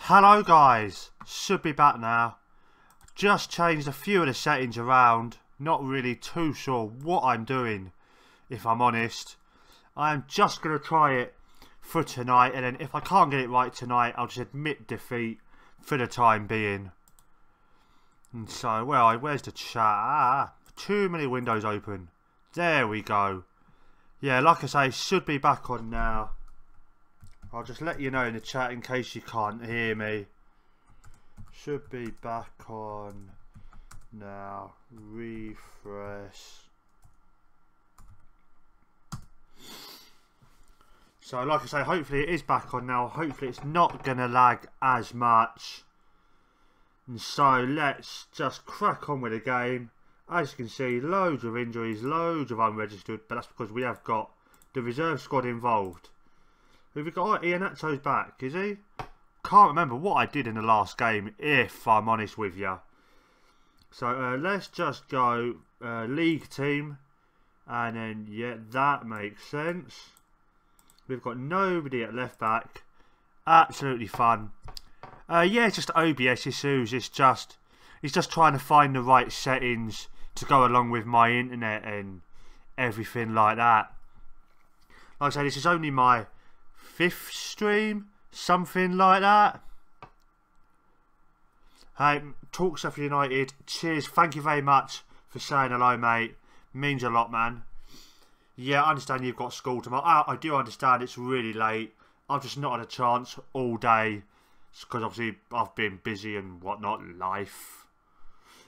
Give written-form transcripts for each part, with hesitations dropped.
Hello guys, should be back now. Just changed a few of the settings around. Not really too sure what I'm doing, if I'm honest. I'm just going to try it for tonight, and then if I can't get it right tonight, I'll just admit defeat for the time being. And so, where's the chat? Too many windows open. There we go. Yeah, like I say, should be back on now. I'll just let you know in the chat in case you can't hear me. Should be back on now. Refresh. So like I say, hopefully it is back on now. Hopefully it's not going to lag as much. And so let's just crack on with the game. As you can see, loads of injuries, loads of unregistered. But that's because we have got the reserve squad involved. Who we got? Oh, Iannaccio's back, is he? Can't remember what I did in the last game, if I'm honest with you. So let's just go league team. And then, yeah, that makes sense. We've got nobody at left back. Absolutely fun. Yeah, it's just OBS issues. It's just trying to find the right settings to go along with my internet and everything like that. Like I say, this is only my 5th stream, something like that. Hey, Talk Sheffield United, cheers, thank you very much for saying hello, mate. Means a lot, man. Yeah, I understand you've got school tomorrow. I do understand it's really late. I've just not had a chance all day because obviously I've been busy and whatnot, life.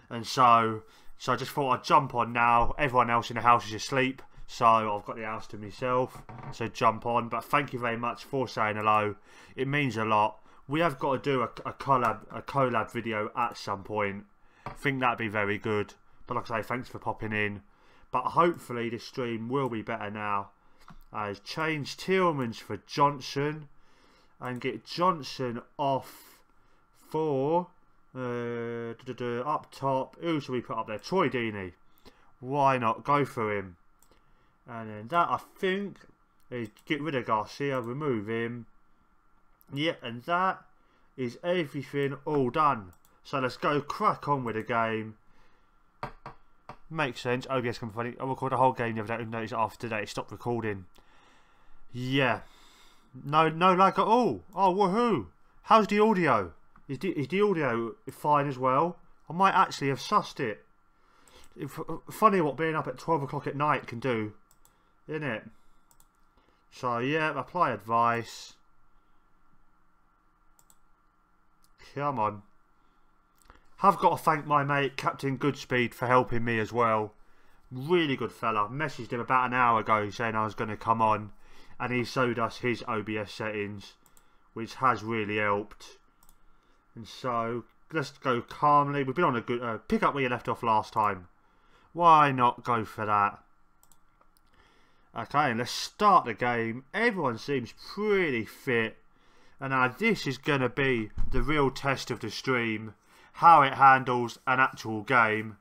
And so I just thought I'd jump on now. Everyone else in the house is asleep, so I've got the house to myself. So jump on. But thank you very much for saying hello. It means a lot. We have got to do a collab video at some point. I think that'd be very good. But like I say, thanks for popping in. But hopefully this stream will be better now. I've changed Tillmans for Johnson. And get Johnson off for up top. Who should we put up there? Troy Deeney. Why not? Go for him. And then that, I think, is get rid of Garcia, remove him. Yeah, and that is everything all done. So let's go crack on with the game. Makes sense. OBS can be funny. I recorded the whole game the other day and noticed after that it stopped recording. Yeah. No lag at all. Oh, woohoo. How's the audio? Is the audio fine as well? I might actually have sussed it. Funny what being up at 12 o'clock at night can do. Isn't it? So, yeah, apply advice. Come on. Have got to thank my mate, Captain Goodspeed, for helping me as well. Really good fella. Messaged him about an hour ago saying I was going to come on. And he showed us his OBS settings, which has really helped. And so, let's go calmly. We've been on a good... pick up where you left off last time. Why not go for that? Okay, let's start the game. Everyone seems pretty fit. And now this is going to be the real test of the stream. How it handles an actual game.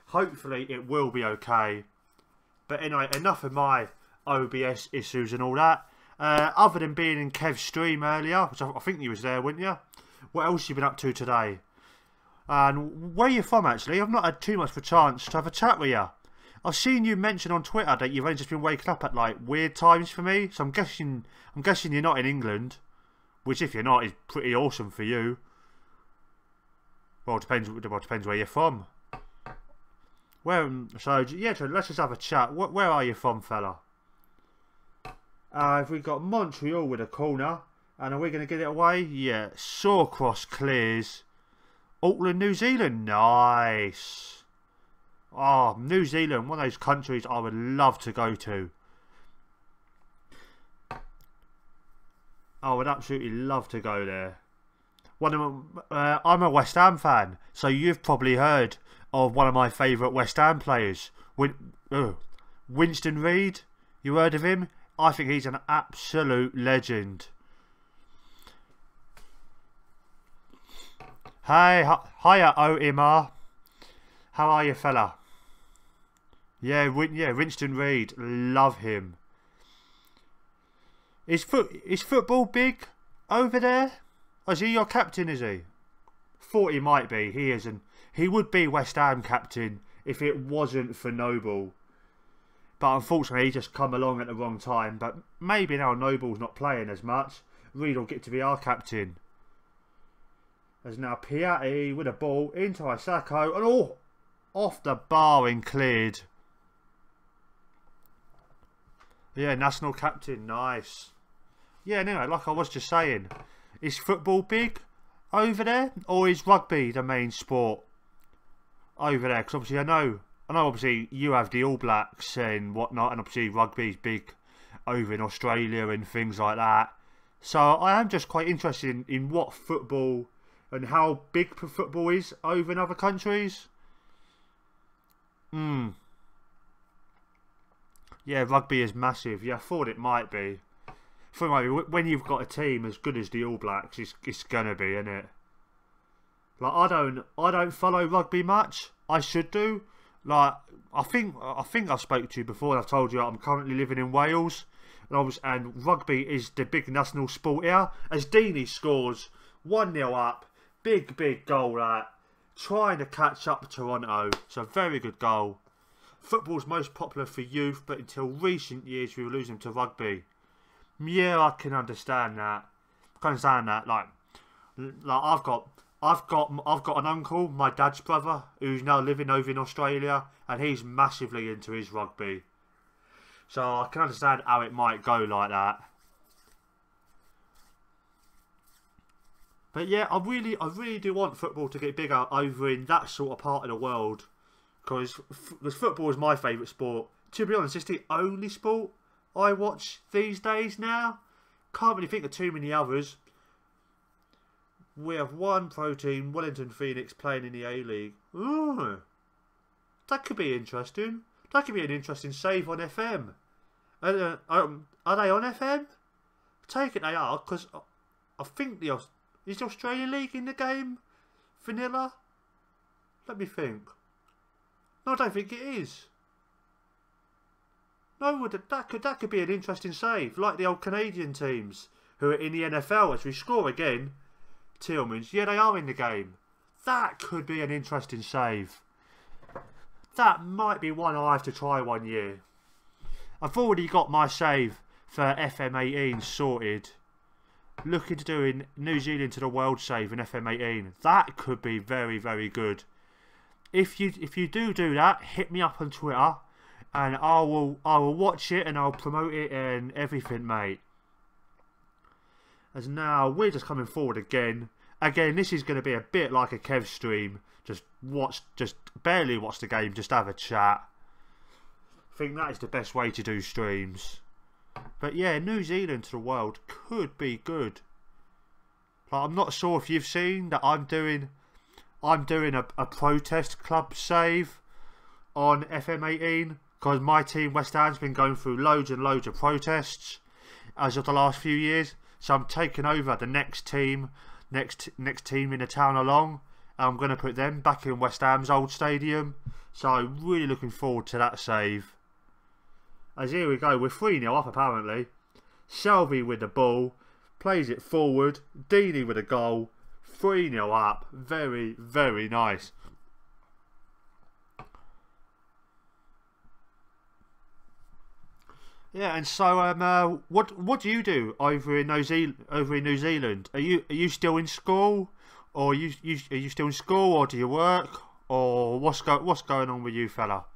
Hopefully it will be okay. But anyway, enough of my OBS issues and all that. Other than being in Kev's stream earlier, which I think you was there, weren't you? What else have you been up to today? And where are you from, actually? I've not had too much of a chance to have a chat with you. I've seen you mention on Twitter that you've only just been waking up at like weird times for me. So I'm guessing you're not in England, which if you're not is pretty awesome for you. Well, depends where you're from. So let's just have a chat. Where are you from, fella? Have we got Montreal with a corner? And are we going to get it away? Yeah. Sawcross clears. Auckland, New Zealand. Nice. Oh, New Zealand. One of those countries I would love to go to. I would absolutely love to go there. I'm a West Ham fan. So you've probably heard of one of my favourite West Ham players. Winston Reid. You heard of him? I think he's an absolute legend. Hey, hiya OMR. How are you, fella? Yeah, Winston Reid. Love him. Is football big over there? Oh, is he your captain, is he? Thought he might be. He isn't. He would be West Ham captain if it wasn't for Noble. But unfortunately, he just come along at the wrong time. But maybe now Noble's not playing as much, Reed will get to be our captain. As now Piatti with a ball into Isako. And oh, off the bar and cleared. Yeah, national captain. Nice. Yeah, anyway, like I was just saying, is football big over there? Or is rugby the main sport over there? Because obviously I know obviously you have the All Blacks and whatnot, and obviously rugby's big over in Australia and things like that. So I am just quite interested in what football and how big football is over in other countries. Yeah, rugby is massive. Yeah, I thought it might be. When you've got a team as good as the All Blacks, it's gonna be, isn't it? Like I don't follow rugby much. I should do. Like I think I've spoke to you before. And I've told you I'm currently living in Wales, and rugby is the big national sport here. As Deeney scores 1-0 up, big goal that, trying to catch up to Toronto. It's a very good goal. Football's most popular for youth, but until recent years we were losing to rugby. Yeah, I can understand that. Like I've got an uncle, my dad's brother, who's now living over in Australia, and he's massively into his rugby. So I can understand how it might go like that. But yeah, I really do want football to get bigger over in that sort of part of the world, because football is my favourite sport. To be honest, it's the only sport I watch these days now. Can't really think of too many others. We have one pro team, Wellington Phoenix, playing in the A-League. Ooh, that could be interesting. That could be an interesting save on FM. Are they on FM? Take it they are, because I think is the Australian League in the game? Vanilla? Let me think. No, I don't think it is. No, that could be an interesting save, like the old Canadian teams who are in the NFL. As we score again, Tillmans, yeah, they are in the game. That could be an interesting save. That might be one I have to try one year. I've already got my save for FM18 sorted. Looking to doing New Zealand to the world save in FM18. That could be very, very good. If you do that, hit me up on Twitter, and I will watch it and I'll promote it and everything, mate. As now we're just coming forward again. Again, this is going to be a bit like a Kev stream. Just barely watch the game, just have a chat. I think that is the best way to do streams. But yeah, New Zealand to the world could be good. Like, I'm not sure if you've seen that I'm doing a protest club save on FM18, because my team West Ham's been going through loads and loads of protests as of the last few years. So I'm taking over the next team in the town along. I'm going to put them back in West Ham's old stadium. So I'm really looking forward to that save. As here we go, we're 3-0 up apparently. Shelby with the ball, plays it forward. Deeney with a goal. 3-0 up. Very, very nice. Yeah, and so what do you do over in New Zealand? Are you still in school, or are you still in school, or do you work, or what's going on with you, fella?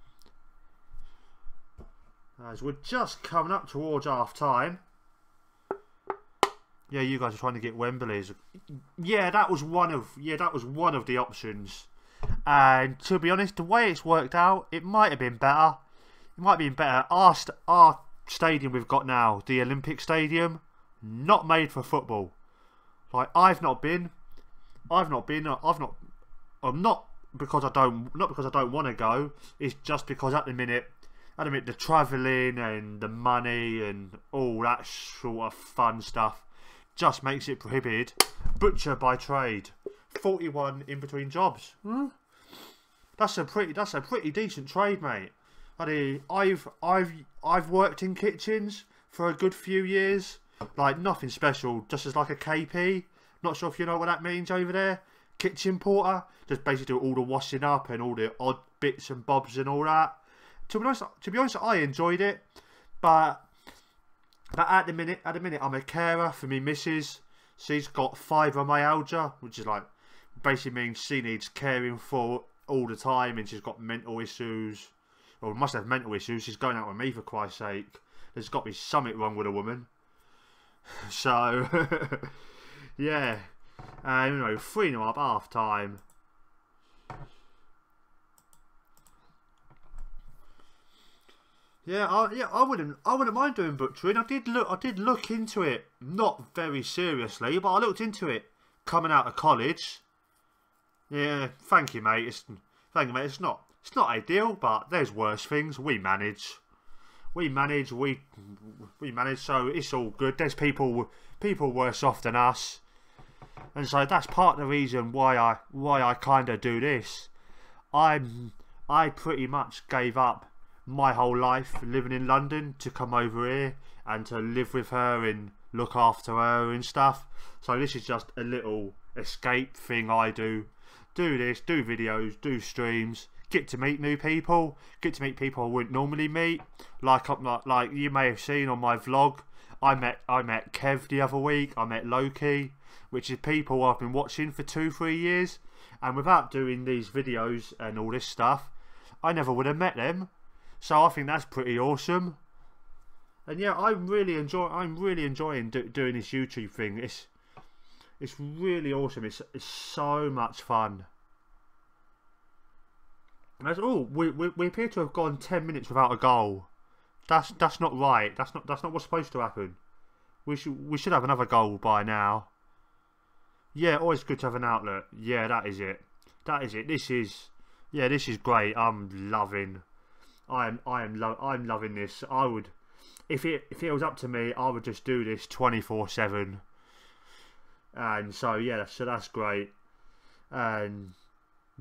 As we're just coming up towards half time. Yeah, you guys are trying to get Wembley's. Yeah, that was one of the options. And to be honest, the way it's worked out, it might have been better. It might have been better. Our stadium we've got now, the Olympic Stadium, not made for football. Like I'm not because I don't want to go. It's just because at the minute the travelling and the money and all that sort of fun stuff just makes it prohibited. Butcher by trade. 41 in between jobs. That's a pretty decent trade, mate. I've worked in kitchens for a good few years. Like nothing special, just as like a KP. Not sure if you know what that means over there. Kitchen porter. Just basically do all the washing up and all the odd bits and bobs and all that. To be honest, I enjoyed it. But at the minute, I'm a carer for me missus. She's got fibromyalgia, which is like, basically means she needs caring for all the time, and she's got mental issues. Or must have mental issues. She's going out with me, for Christ's sake. There's got to be something wrong with a woman. So, yeah. And, 3-0 up, half time. Yeah, I wouldn't mind doing butchering. I did look into it, not very seriously, but I looked into it coming out of college. Yeah, thank you, mate. It's not ideal, but there's worse things. We manage. So it's all good. There's people worse off than us, and so that's part of the reason why I kind of do this. I pretty much gave up my whole life living in London to come over here and to live with her and look after her and stuff. So this is just a little escape thing I do. Do this, do videos, do streams, get to meet new people, get to meet people I wouldn't normally meet. Like you may have seen on my vlog, I met Kev the other week, I met Loki, which is people I've been watching for 2-3 years, and without doing these videos and all this stuff, I never would have met them. So I think that's pretty awesome. And yeah, I'm really enjoying doing this YouTube thing. It's really awesome. It's so much fun. And that's all. We appear to have gone 10 minutes without a goal. That's not right. That's not what's supposed to happen. We should have another goal by now. Yeah, always good to have an outlet. Yeah, that is it. This is great. I'm loving this. I would, if it was up to me, I would just do this 24/7. And so yeah, so that's great. And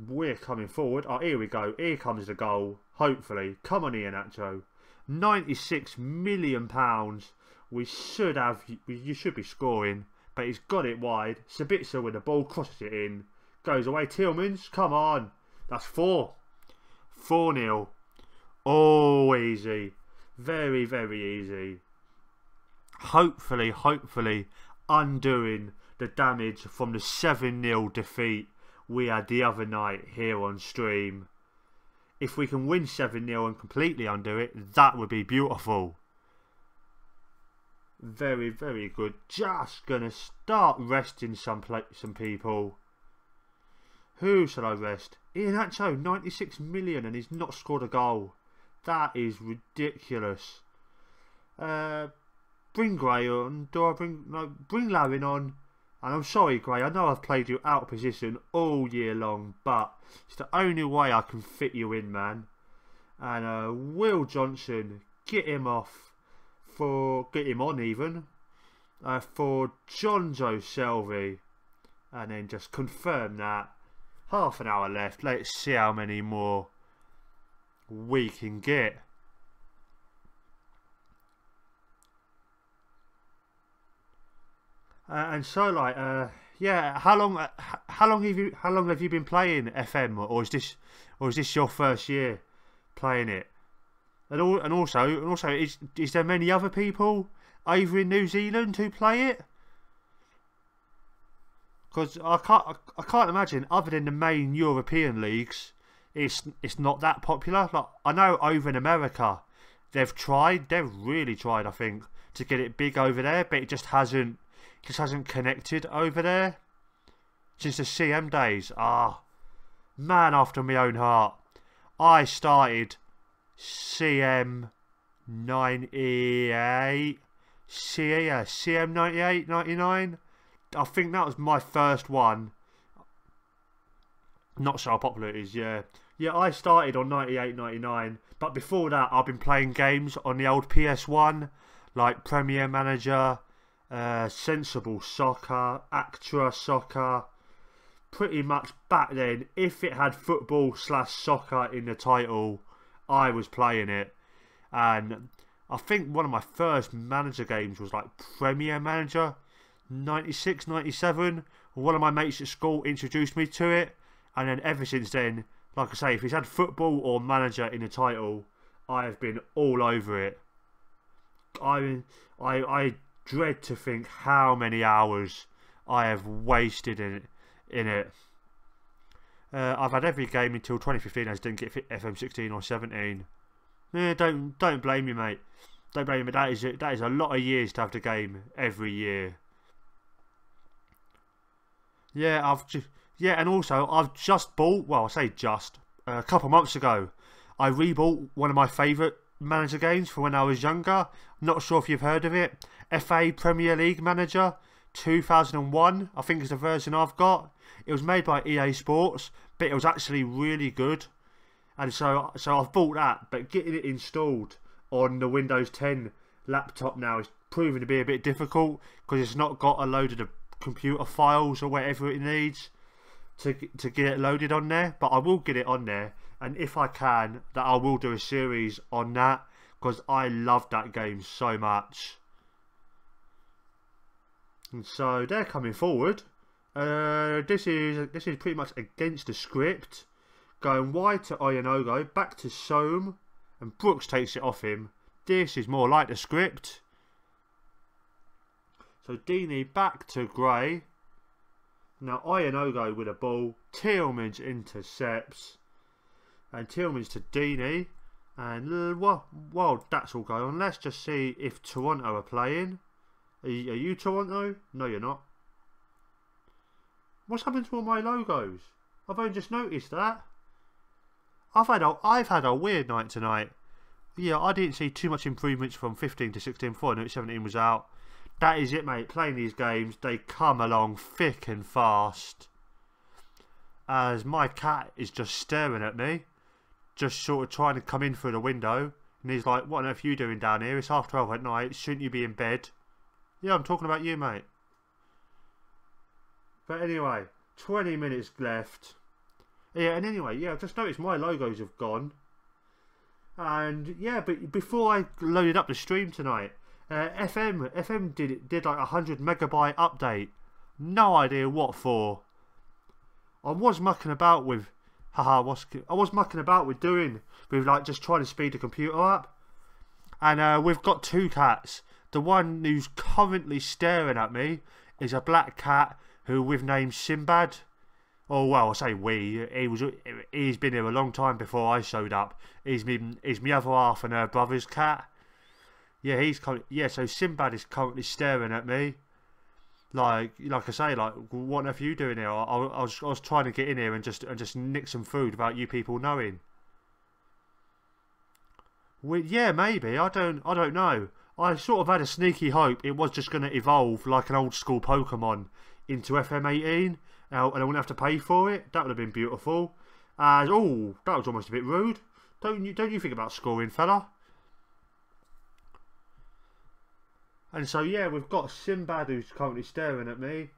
we're coming forward. Oh, here we go. Here comes the goal. Hopefully, come on, Iheanacho. £96 million. You should be scoring, but he's got it wide. Sabitzer with the ball, crosses it in, goes away. Tillmans, come on. That's 4-0. Oh, easy. Very, very easy. Hopefully undoing the damage from the 7-0 defeat we had the other night here on stream. If we can win 7-0 and completely undo it, that would be beautiful. Very, very good. Just gonna start resting some people. Who shall I rest? Iheanacho, 96 million, and he's not scored a goal. That is ridiculous. Bring Gray on. Bring Larrin on. And I'm sorry, Gray, I know I've played you out of position all year long, but it's the only way I can fit you in, man. And Will Johnson, get him on even, for Jonjo Selvey. And then just confirm that. Half an hour left. Let's see how many more we can get. And so, like, yeah. How long have you been playing FM, or is this your first year playing it? And also, is there many other people over in New Zealand who play it? Because I can't imagine, other than the main European leagues, it's not that popular. Like, I know over in America, they've really tried, I think, to get it big over there, but it just hasn't connected over there since the CM days. Man after my own heart. I started CM 98, CM 98, 99. I think that was my first one. Not so popular it is, yeah. Yeah, I started on 98, 99. But before that, I've been playing games on the old PS1, like Premier Manager, Sensible Soccer, Actra Soccer. Pretty much back then, if it had football/soccer in the title, I was playing it. And I think one of my first manager games was like Premier Manager 96, 97. One of my mates at school introduced me to it, and then ever since then, like I say, if it's had football or manager in the title, I have been all over it. I dread to think how many hours I have wasted in it. I've had every game until 2015. I just didn't get FM 16 or 17. Don't blame me, mate. Don't blame me. That is a lot of years to have the game every year. Yeah, and also I've just bought. Well, I say just a couple of months ago, I rebought one of my favourite manager games from when I was younger. Not sure if you've heard of it. FA Premier League Manager 2001. I think is the version I've got. It was made by EA Sports, but it was actually really good. And so I've bought that, but getting it installed on the Windows 10 laptop now is proving to be a bit difficult because it's not got a load of the computer files or whatever it needs to get it loaded on there. But I will get it on there, and if I can, that I will do a series on that because I love that game so much. And so they're coming forward. This is pretty much against the script. Going wide to Oyenogo, back to Soam, and Brooks takes it off him. This is more like the script. So Deeney back to Gray. Now Oyenogo with a ball. Tillmans intercepts. And Tillmans to Deeney. And while that's all going on, let's just see if Toronto are playing. Are you Toronto? No, you're not. What's happened to all my logos? I've only just noticed that. I've had a weird night tonight. Yeah, I didn't see too much improvements from 15 to 16 before I knew 17 was out. That is it, mate. Playing these games, they come along thick and fast. As my cat is just staring at me, just sort of trying to come in through the window. And he's like, what on earth are you doing down here? It's 12:30 at night. Shouldn't you be in bed? Yeah, I'm talking about you, mate. But anyway, 20 minutes left. Yeah, and anyway, yeah, I've just noticed my logos have gone. And yeah, but before I loaded up the stream tonight, FM did like 100 megabyte update. No idea what for. I was mucking about with, doing with like just trying to speed the computer up. And we've got two cats. The one who's currently staring at me is a black cat who we've named Sinbad. Oh well, I say we. He's been here a long time before I showed up. He's my other half and her brother's cat. Yeah, so Sinbad is currently staring at me. Like I say, like what are you doing here? I was trying to get in here and just nick some food without you people knowing. Yeah, maybe. I don't know. I sort of had a sneaky hope it was just going to evolve like an old school Pokemon into FM18. And I wouldn't have to pay for it. That would have been beautiful. Oh, that was almost a bit rude. Don't you think about scoring, fella? And so yeah, we've got Sinbad who's currently staring at me.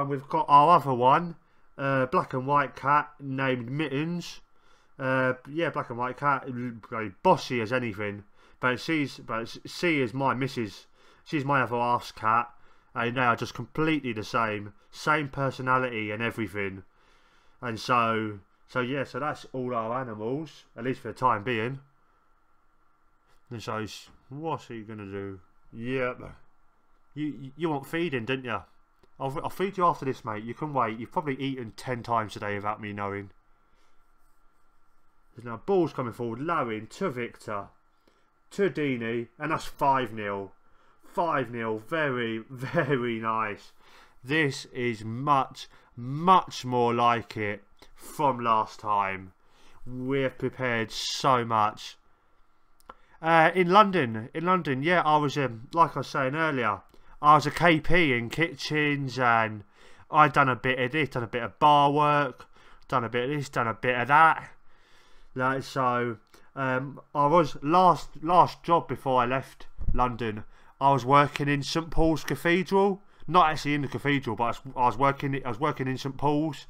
We've got our other one, black and white cat named Mittens. Yeah, black and white cat, very bossy as anything. But she is my missus. She's my other half's cat. And they are just completely the same personality and everything. And so yeah, so that's all our animals, at least for the time being. And so what's he gonna do? Yep. You want feeding, didn't you? I'll feed you after this, mate. You can wait. You've probably eaten 10 times today without me knowing. There's now balls coming forward. Lowing to Victor, to Deeney, and that's 5-0. 5-0, very, very nice. This is much, much more like it from last time. We've prepared so much. In London, yeah, I was, like I was saying earlier, I was a KP in kitchens, and I'd done a bit of this, done a bit of bar work, done a bit of this, done a bit of that. Like so, I was last job before I left London. I was working in St Paul's Cathedral, not actually in the cathedral, but I was working in St Paul's,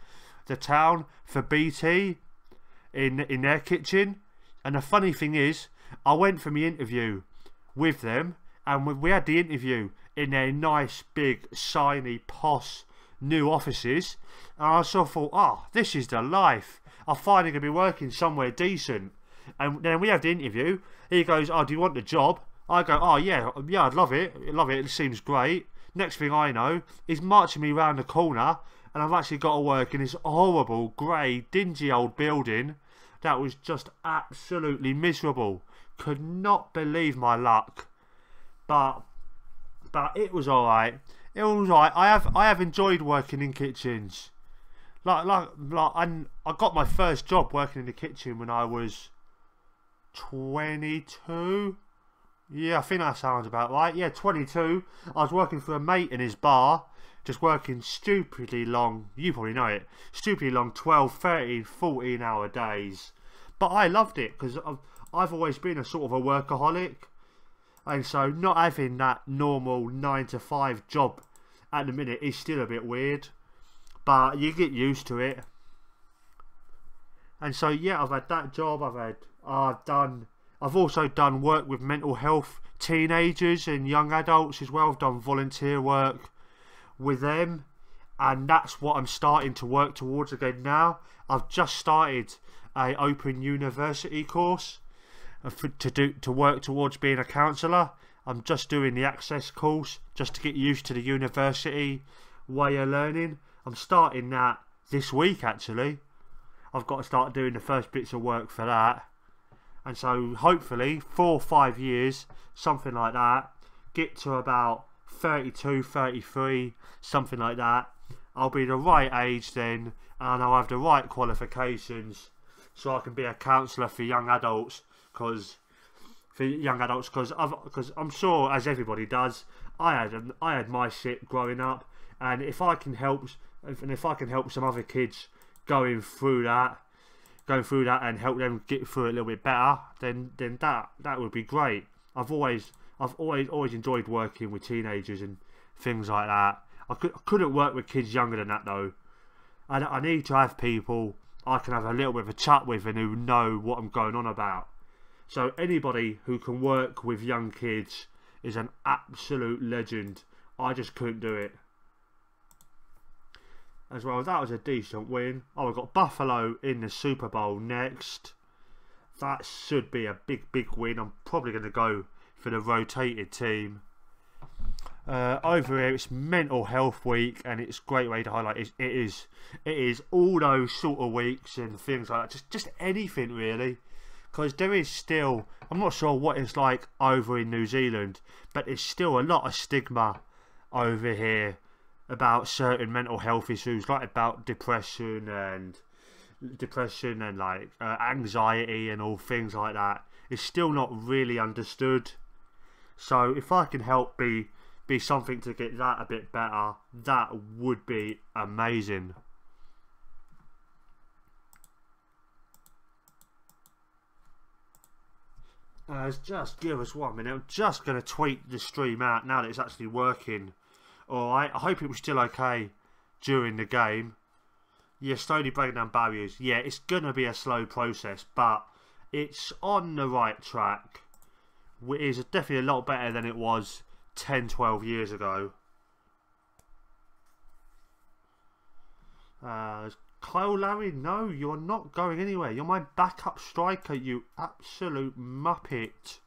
the town, for BT, in their kitchen. And the funny thing is, I went for my interview with them, and we had the interview in their nice, big, shiny, posh new offices. And I sort of thought, oh, this is the life. I'm finally going to be working somewhere decent. And then we have the interview. He goes, oh, do you want the job? I go, oh, yeah, I'd love it. It seems great. Next thing I know, he's marching me round the corner, and I've actually got to work in this horrible, grey, dingy old building that was just absolutely miserable. Could not believe my luck. But it was alright. It was alright. I have enjoyed working in kitchens. I got my first job working in the kitchen when I was 22. Yeah, I think that sounds about right. Yeah, 22. I was working for a mate in his bar, just working stupidly long, you probably know it, stupidly long 12, 13, 14 hour days. But I loved it because I've always been a sort of a workaholic. And so not having that normal 9 to 5 job at the minute is still a bit weird. But you get used to it. And so yeah, I've had that job, I've also done work with mental health teenagers and young adults as well. I've done volunteer work with them, and that's what I'm starting to work towards again now. I've just started a open university course to work towards being a counsellor. I'm just doing the access course just to get used to the university way of learning. I'm starting that this week actually. I've got to start doing the first bits of work for that. And so hopefully 4 or 5 years, something like that, get to about 32, 33, something like that. I'll be the right age then, and I'll have the right qualifications so I can be a counsellor for young adults. Because I'm sure, as everybody does, I had my shit growing up, and if I can help some other kids going through that and help them get through it a little bit better, then that would be great. I've always enjoyed working with teenagers and things like that. I couldn't work with kids younger than that though. I need to have people I can have a little bit of a chat with and who know what I'm going on about. So anybody who can work with young kids is an absolute legend. I just couldn't do it. As well, that was a decent win. Oh, we've got Buffalo in the Super Bowl next. That should be a big win. I'm probably going to go for the rotated team. Over here, it's Mental Health Week, and it's a great way to highlight it. It is all those sort of weeks and things like that. Just anything really, because there is still, I'm not sure what it's like over in New Zealand, but there's still a lot of stigma over here about certain mental health issues, like about depression and like anxiety and all things like that. It's still not really understood. So if I can help be something to get that a bit better, that would be amazing. Just give us 1 minute. I'm just going to tweet the stream out now that it's actually working. Alright, I hope it was still okay during the game. Yeah, slowly breaking down barriers. Yeah, it's going to be a slow process, but it's on the right track. It is definitely a lot better than it was 10, 12 years ago. Kyle Larry, no, you're not going anywhere. You're my backup striker, you absolute muppet.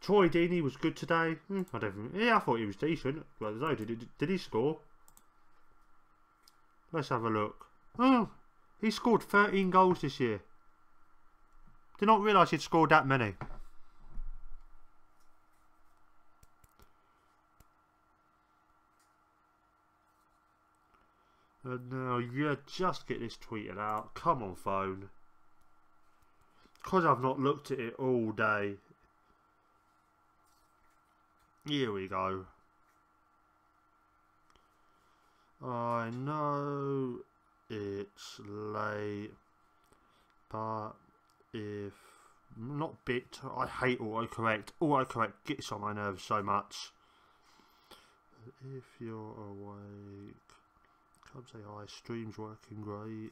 Troy Deeney was good today. I thought he was decent. Well, no, did he score? Let's have a look. Oh, he scored 13 goals this year. Did not realise he'd scored that many. No, yeah, just get this tweeted out. Come on, phone. Because I've not looked at it all day. Here we go. I know it's late, but if not bit, I hate autocorrect. Autocorrect gets on my nerves so much. If you're awake, come say hi. Stream's working great.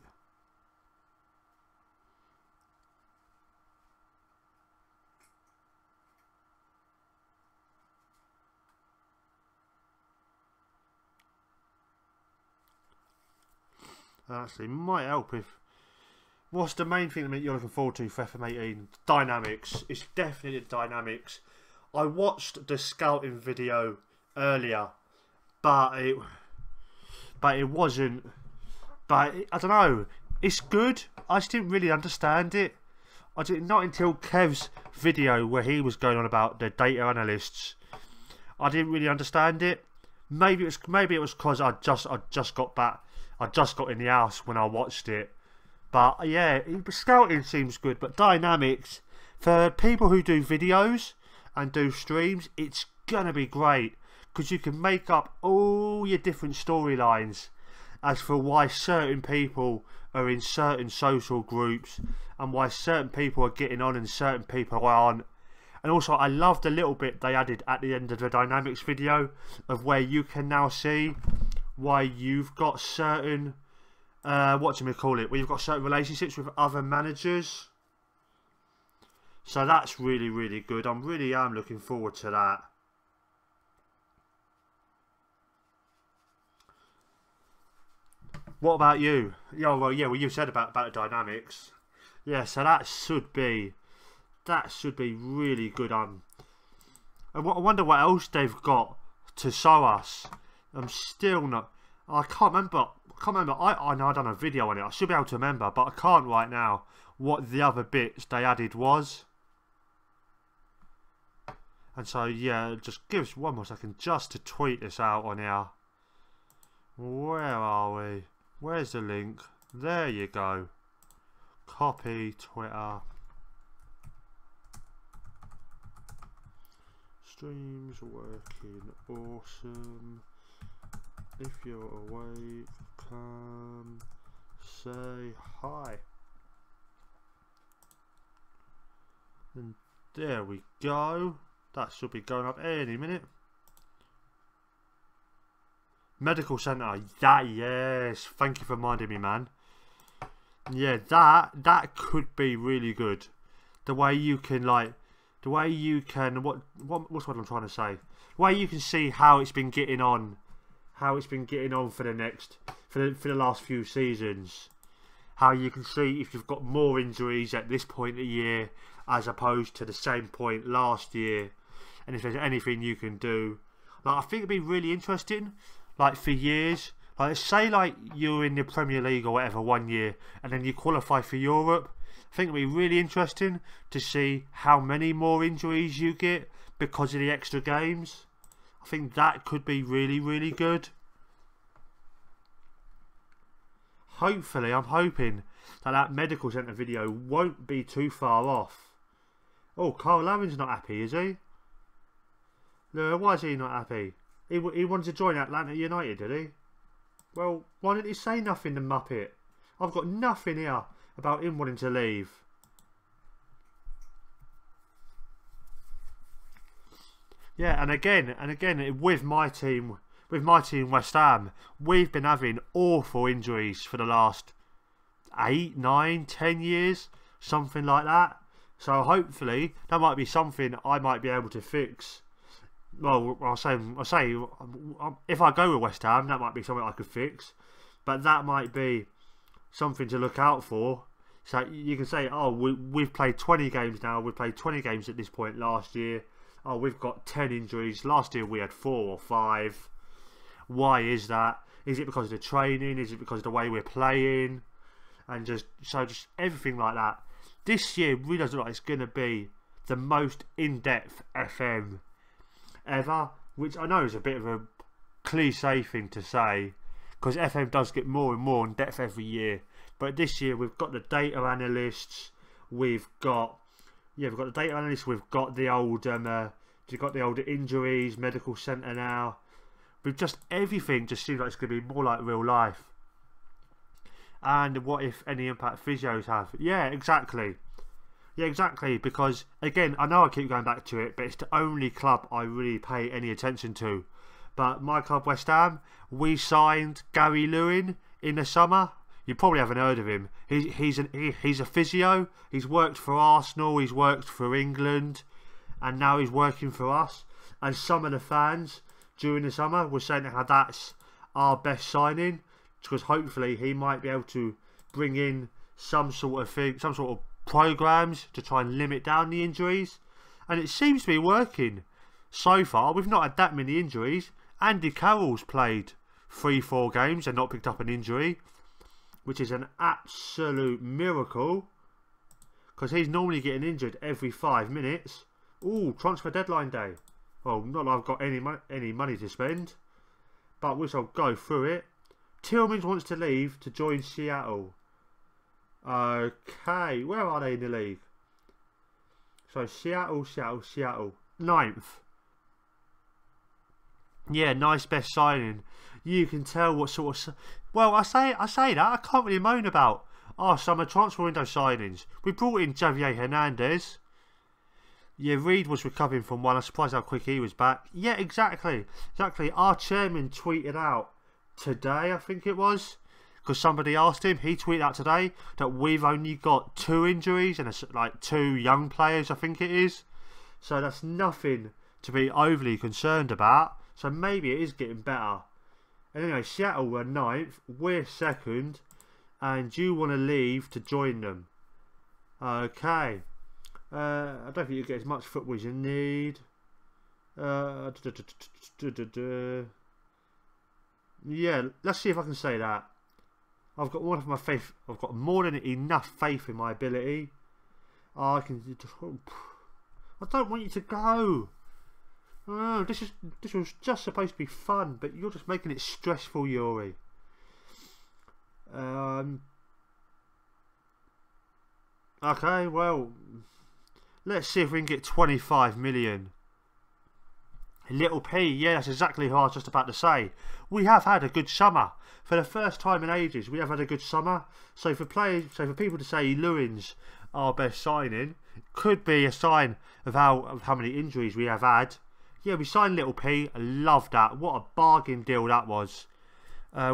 Actually, might help if... What's the main thing that you're looking forward to for FM18? Dynamics. It's definitely the dynamics. I watched the scouting video earlier, but it wasn't... But I don't know. It's good. I just didn't really understand it. Not until Kev's video where he was going on about the data analysts, I didn't really understand it. Maybe it was because I just got back. I just got in the house when I watched it. But yeah, scouting seems good. But dynamics, for people who do videos and do streams, it's gonna be great because you can make up all your different storylines as for why certain people are in certain social groups and why certain people are getting on and certain people aren't. And also, I loved a little bit they added at the end of the dynamics video of where you can now see why you've got certain where you've got certain relationships with other managers. So that's really, really good. I really am looking forward to that. What about you? Yeah, well, you said about the dynamics. Yeah, so that should be really good. I wonder what else they've got to show us. I'm still not. I can't remember. I know I done a video on it. I should be able to remember, but I can't right now. What the other bits they added was. And so yeah, just give us one more second just to tweet this out on here. Where are we? Where's the link? There you go. Copy Twitter. Streams working awesome. If you're awake, come say hi. And there we go. That should be going up any minute. Medical centre. Yes. Thank you for reminding me, man. Yeah, that could be really good. The way you can what's what I'm trying to say? The way you can see how it's been getting on. How it's been getting on for the last few seasons. How you can see if you've got more injuries at this point of the year as opposed to the same point last year, and if there's anything you can do. Like, I think it'd be really interesting. Like, for years, like say like you're in the Premier League or whatever one year, and then you qualify for Europe. I think it'd be really interesting to see how many more injuries you get because of the extra games. I think that could be really, really good. Hopefully, I'm hoping that medical centre video won't be too far off. Oh, Carl Lavin's not happy, is he? No, why is he not happy? He wanted to join Atlanta United, did he? Well, why didn't he say nothing, the Muppet? I've got nothing here about him wanting to leave. Yeah, and again, with my team West Ham, we've been having awful injuries for the last 8, 9, 10 years, something like that. So hopefully that might be something I might be able to fix. Well, I'll say, if I go with West Ham, that might be something I could fix. But that might be something to look out for. So you can say, oh, we've played 20 games now. We've played 20 games at this point last year. Oh, we've got 10 injuries. Last year we had 4 or 5. Why is that? Is it because of the training? Is it because of the way we're playing? And just everything like that. This year really does look like it's going to be the most in-depth FM ever, which I know is a bit of a cliche thing to say because FM does get more and more in depth every year. But this year we've got the data analysts, we've got the data analysts, we've got the old injuries, medical centre now. With just everything just seems like it's going to be more like real life. And what if any impact physios have? Yeah, exactly. Yeah, exactly. Because again, I know I keep going back to it, but it's the only club I really pay any attention to. But my club, West Ham, we signed Gary Lewin in the summer. You probably haven't heard of him. He's a physio. He's worked for Arsenal. He's worked for England, and now he's working for us. And some of the fans during the summer were saying how that's our best signing. because hopefully he might be able to bring in some sort of thing, some sort of programs to try and limit down the injuries, and it seems to be working so far. We've not had that many injuries. Andy Carroll's played 3-4 games and not picked up an injury, which is an absolute miracle, because he's normally getting injured every 5 minutes. Ooh, transfer deadline day. Well, not that I've got any money to spend, but we shall go through it. Tillmans wants to leave to join Seattle. Okay, where are they in the league? So Seattle. 9th. Yeah, nice best signing. You can tell what sort of... Well, I say that, I can't really moan about our summer transfer window signings. We brought in Javier Hernandez. Yeah, Reed was recovering from one. I'm surprised how quick he was back. Yeah, exactly. Our chairman tweeted out today, I think it was, because somebody asked him. He tweeted out today that we've only got 2 injuries and it's like 2 young players, I think it is. So that's nothing to be overly concerned about. So maybe it is getting better. And anyway, Seattle were 9th, we're 2nd, and you want to leave to join them. Okay. I don't think you get as much football as you need. Yeah, let's see if I can say that. I've got more than enough faith in my ability. I don't want you to go. Oh, this was just supposed to be fun, but you're just making it stressful, Yuri. Okay, well, let's see if we can get 25 million. Little P, yeah, that's exactly who I was just about to say. We have had a good summer. For the first time in ages, we have had a good summer. So for people to say Lewin's our best signing, could be a sign of how many injuries we have had. Yeah, we signed Little P. I love that. What a bargain deal that was.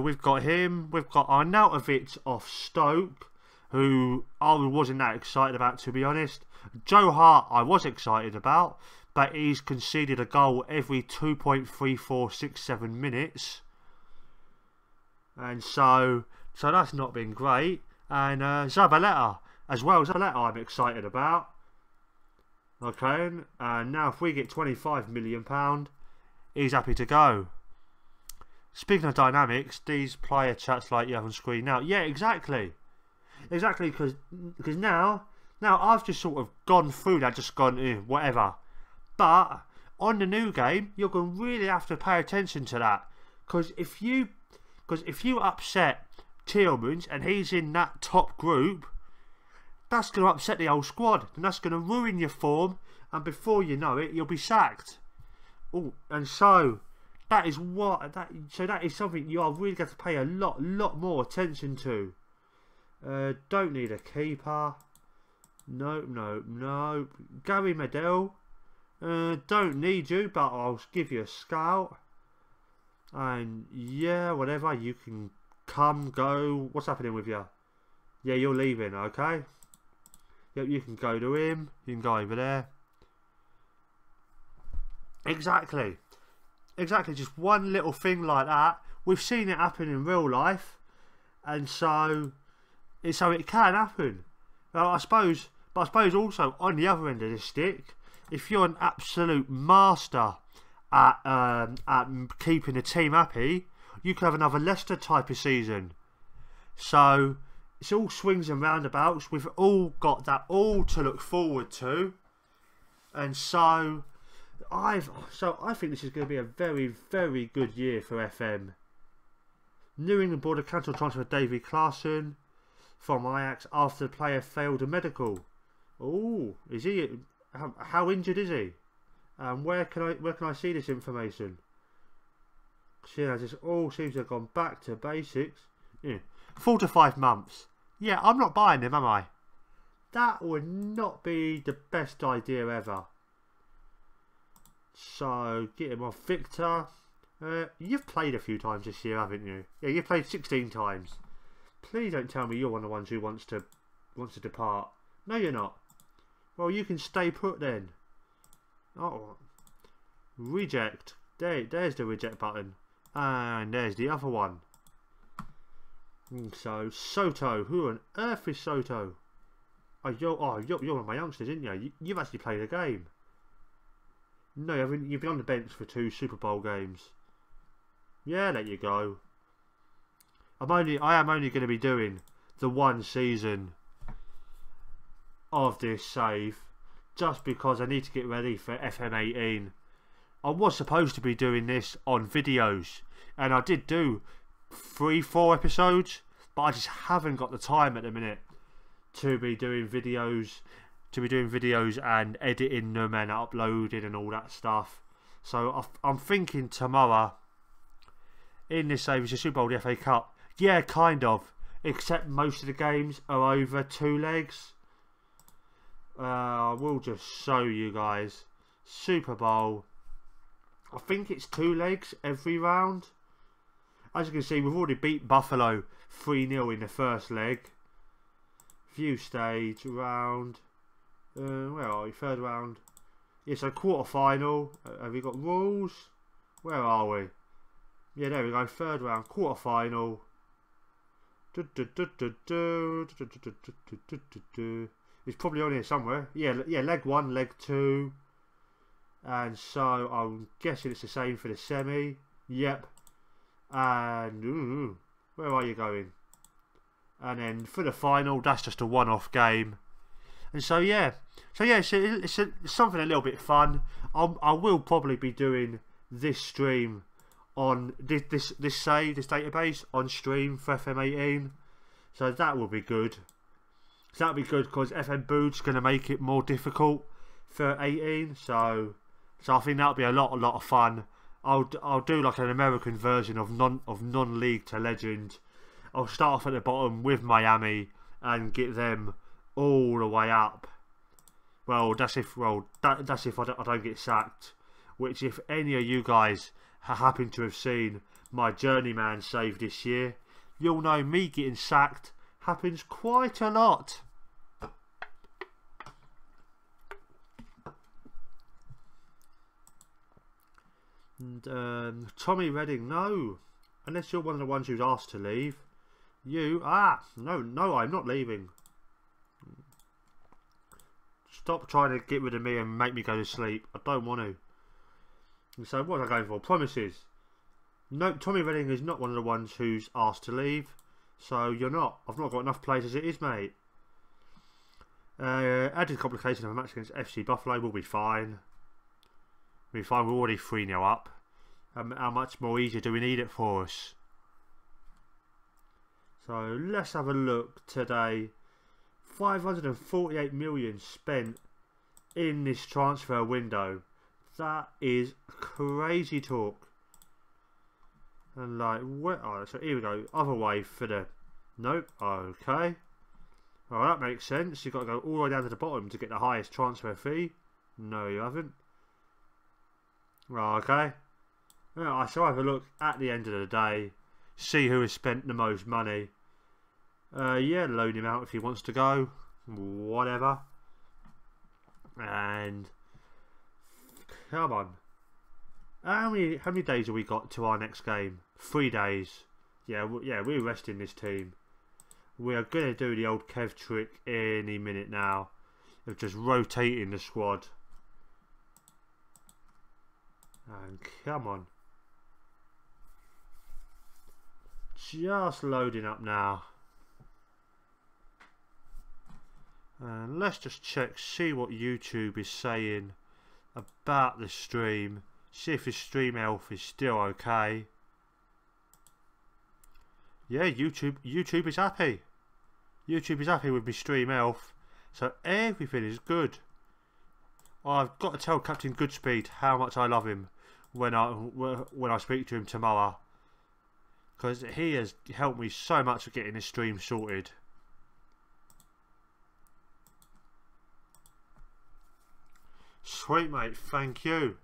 We've got him. We've got Arnautovic off Stoke, who I wasn't that excited about, to be honest. Joe Hart I was excited about, but he's conceded a goal every 2.3467 minutes. And so that's not been great. And Zabaleta as well. Zabaleta I'm excited about. Okay, and now if we get £25 million, he's happy to go. Speaking of dynamics, these player chats like you have on screen now. Yeah, exactly, because now I've just sort of gone through that, just gone whatever. But on the new game, you're going to really have to pay attention to that, because if you upset Tillmans and he's in that top group, that's going to upset the whole squad, and that's going to ruin your form, and before you know it, you'll be sacked. Oh, and so that is something you are really going to pay a lot more attention to. Don't need a keeper. No. Gary Medell. Don't need you, but I'll give you a scout. And yeah, whatever, you can come, go. What's happening with you? Yeah, you're leaving, okay? Yep, you can go to him. You can go over there. Exactly. Just one little thing like that. We've seen it happen in real life, and so it can happen. I suppose also on the other end of the stick, if you're an absolute master at keeping the team happy, you could have another Leicester type of season. So it's all swings and roundabouts. We've all got that all to look forward to, and so I think this is going to be a very, very good year for FM. New England board have cancelled transfer of Davy Klaassen from Ajax after the player failed a medical. Oh, is he? How injured is he? Where can I see this information? Seeing as this all seems to have gone back to basics. Yeah. 4 to 5 months. Yeah, I'm not buying him, am I? That would not be the best idea ever. So, get him off. Victor. You've played a few times this year, haven't you? Yeah, you've played 16 times. Please don't tell me you're one of the ones who wants to depart. No, you're not. Well, you can stay put then. Oh, reject. There's the reject button. And there's the other one. So, Soto. Who on earth is Soto? Oh, you're one of my youngsters, isn't you? You've actually played a game. No, you've been on the bench for 2 Super Bowl games. Yeah, let you go. I am only going to be doing the 1 season of this save, just because I need to get ready for FM18. I was supposed to be doing this on videos, and I did do 3-4 episodes, but I just haven't got the time at the minute to be doing videos, and editing them and uploading and all that stuff. So I'm thinking tomorrow in this save is the Super Bowl, the FA Cup. Yeah, kind of, except most of the games are over 2 legs. We'll just show you guys. Super Bowl, I think it's 2 legs every round. As you can see, we've already beat Buffalo 3-0 in the first leg. View stage round. Where are we? 3rd round. Yeah, so quarter final. Have we got rules? Where are we? Yeah, there we go. 3rd round, quarter final. It's probably on here somewhere. Yeah, leg 1, leg 2. And so I'm guessing it's the same for the semi. Yep. And where are you going? And then for the final, that's just a one-off game. And so yeah, it's something a little bit fun. I will probably be doing this stream on this database on stream for FM18. So that will be good. So that'll be good because FM Bood's going to make it more difficult for 18. So I think that'll be a lot of fun. I'll do like an American version of non-league to legend. I'll start off at the bottom with Miami and get them all the way up. Well, that's if I don't get sacked. Which, if any of you guys happen to have seen my journeyman save this year, you'll know me getting sacked happens quite a lot. And Tommy Redding, no, unless you're one of the ones who's asked to leave. No, I'm not leaving. Stop trying to get rid of me and make me go to sleep. I don't want to. And so what am I going for? Promises. No, Tommy Redding is not one of the ones who's asked to leave. So you're not. I've not got enough players as it is, mate. Added complication of a match against FC Buffalo will be fine. We're already 3-0 up. How much more easier do we need it for us? So let's have a look today. 548 million spent in this transfer window. That is crazy talk. And like, so here we go. Other way for the. Nope. Okay. Well, that makes sense. You've got to go all the way down to the bottom to get the highest transfer fee. No, you haven't. Right, okay. I shall have a look at the end of the day. See who has spent the most money. Yeah, loan him out if he wants to go. Whatever. And come on. How many days have we got to our next game? 3 days. Yeah, we're resting this team. We are going to do the old Kev trick any minute now of just rotating the squad. And come on. Just loading up now. And let's just check, see what YouTube is saying about the stream. See if the stream health is still okay. Yeah, YouTube is happy. YouTube is happy with my stream health. So everything is good. I've got to tell Captain Goodspeed how much I love him when I speak to him tomorrow. Because he has helped me so much with getting this stream sorted. Sweet, mate, thank you.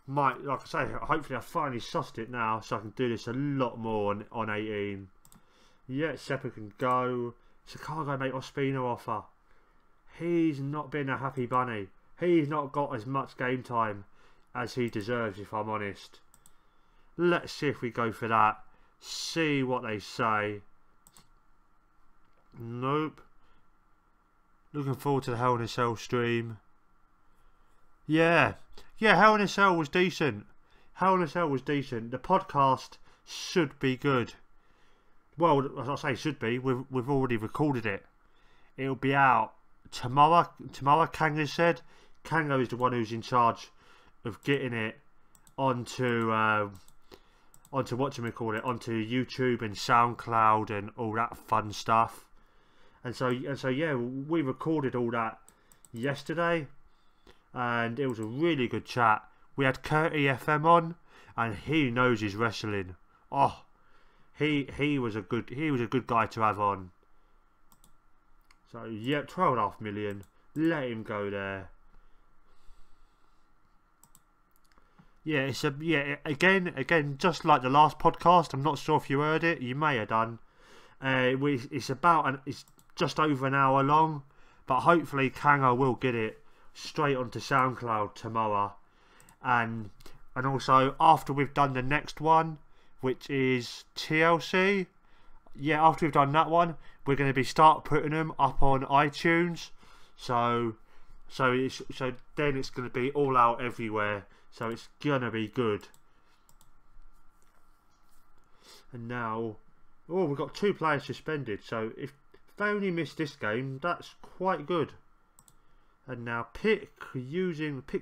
Like I say, hopefully I finally sussed it now so I can do this a lot more on 18. Yeah, Seppa can go. Chicago, mate, Ospina offer. He's not been a happy bunny. He's not got as much game time as he deserves, if I'm honest. Let's see if we go for that. See what they say. Nope. Looking forward to the Hell in a Cell stream. Yeah. Yeah, Hell in a Cell was decent. Hell in a Cell was decent. The podcast should be good. Well, as I say, should be. We've already recorded it. It'll be out tomorrow. Tomorrow, Kango said. Kango is the one who's in charge of getting it onto onto onto YouTube and SoundCloud and all that fun stuff. And so yeah, we recorded all that yesterday, and it was a really good chat. We had Curty FM on, and he knows his wrestling. Oh, he was a good guy to have on. So yeah, 12.5 million. Let him go there. Yeah, again, just like the last podcast. I'm not sure if you heard it. You may have done. It's just over an hour long, but hopefully Kango will get it straight onto SoundCloud tomorrow, and also after we've done the next one, which is TLC. Yeah, after we've done that one, we're going to start putting them up on iTunes. So then it's going to be all out everywhere. So it's gonna be good. And now, oh, we've got 2 players suspended. So if they only miss this game, that's quite good. And now pick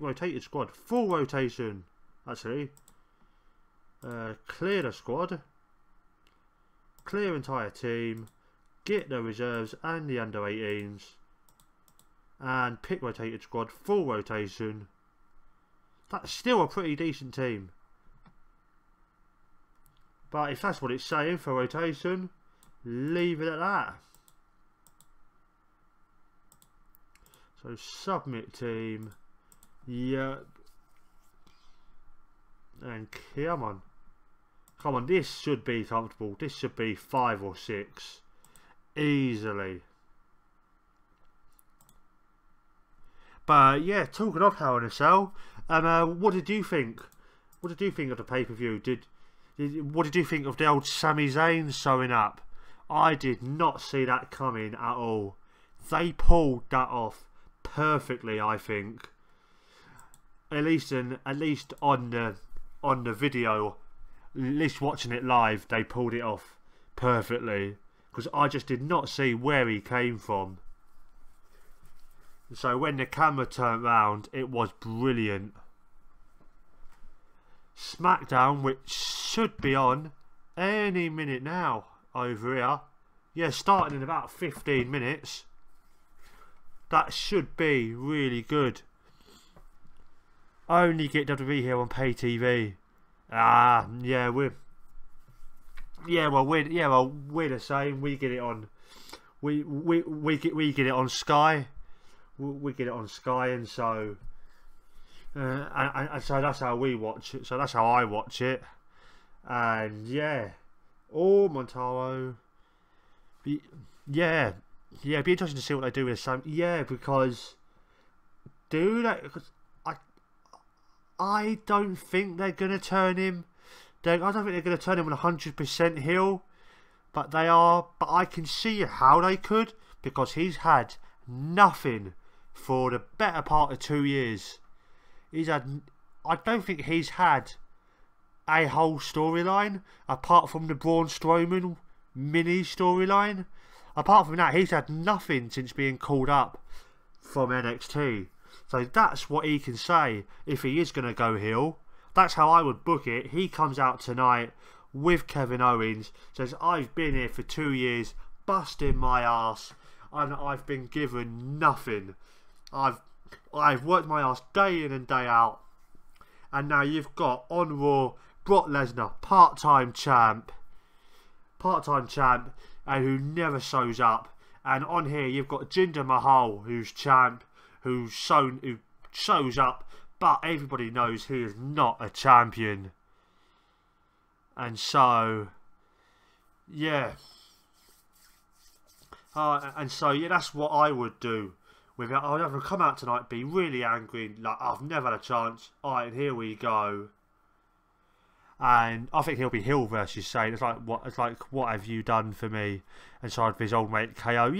rotated squad, full rotation. Actually, clear the squad, clear entire team, get the reserves and the under 18s, and pick rotated squad, full rotation. That's still a pretty decent team. But if that's what it's saying for rotation, leave it at that. So submit team. Yep. And come on. Come on, this should be comfortable. This should be 5 or 6. Easily. But yeah, talking of Hell in a Cell, what did you think? What did you think of the pay-per-view? What did you think of the old Sami Zayn showing up? I did not see that coming at all. They pulled that off perfectly, I think. At least on the video, at least watching it live, they pulled it off perfectly. Because I just did not see where he came from. So when the camera turned round, it was brilliant. SmackDown, which should be on any minute now over here. Yeah, starting in about 15 minutes. That should be really good. Only get WWE here on pay TV. Yeah, we're the same. We get it on. We get it on Sky. We get it on Sky, and so so that's how we watch it. So that's how I watch it. And yeah, Montaro. Yeah, it'd be interesting to see what they do with Sam. Yeah, because I don't think they're gonna turn him. I don't think they're gonna turn him 100% heel, but they are. But I can see how they could, because he's had nothing for the better part of 2 years. I don't think he's had a whole storyline apart from the Braun Strowman mini storyline. Apart from that, he's had nothing since being called up from NXT. So that's what he can say if he is going to go heel. That's how I would book it. He comes out tonight with Kevin Owens, says, I've been here for 2 years, busting my ass, and I've been given nothing. I've worked my ass day in and day out, and now you've got on Raw Brock Lesnar, part-time champ, and who never shows up. And on here you've got Jinder Mahal, who's champ, who shows up, but everybody knows he is not a champion. And so, yeah. That's what I would do with it. I'd either come out tonight, be really angry, like I've never had a chance. Alright, and here we go. and I think he'll be heel versus Shane. It's like what have you done for me? And so with his old mate KO,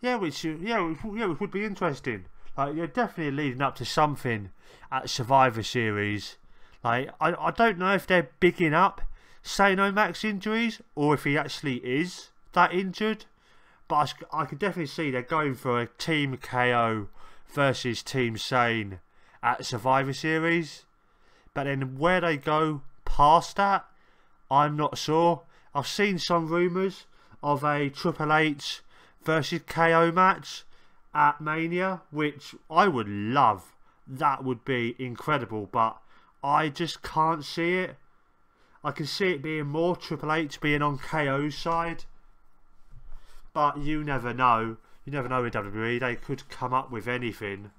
which would be interesting. Like, you're definitely leading up to something at Survivor Series. Like, I don't know if they're bigging up Shane O'Mac's injuries or if he actually is that injured, but I could definitely see they're going for a Team KO versus Team Shane at Survivor Series. But then where they go past that, I'm not sure. I've seen some rumours of a Triple H versus KO match at Mania, which I would love. That would be incredible, but I just can't see it. I can see it being more Triple H being on KO's side, but you never know. You never know with WWE. They could come up with anything.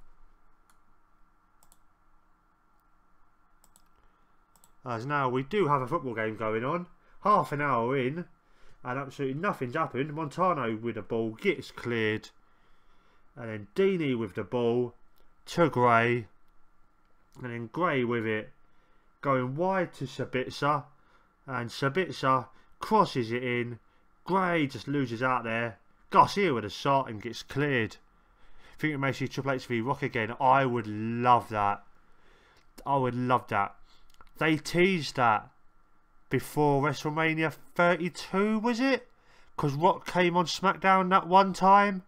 As now we do have a football game going on. Half an hour in, and absolutely nothing's happened. Montano with the ball gets cleared, and then Deeney with the ball to Gray, and then Gray with it going wide to Sabitzer, and Sabitzer crosses it in. Gray just loses out there. Garcia with a shot and gets cleared. I think it may see Triple H v Rock again. I would love that. I would love that. They teased that before WrestleMania 32, was it? Because Rock came on SmackDown that one time,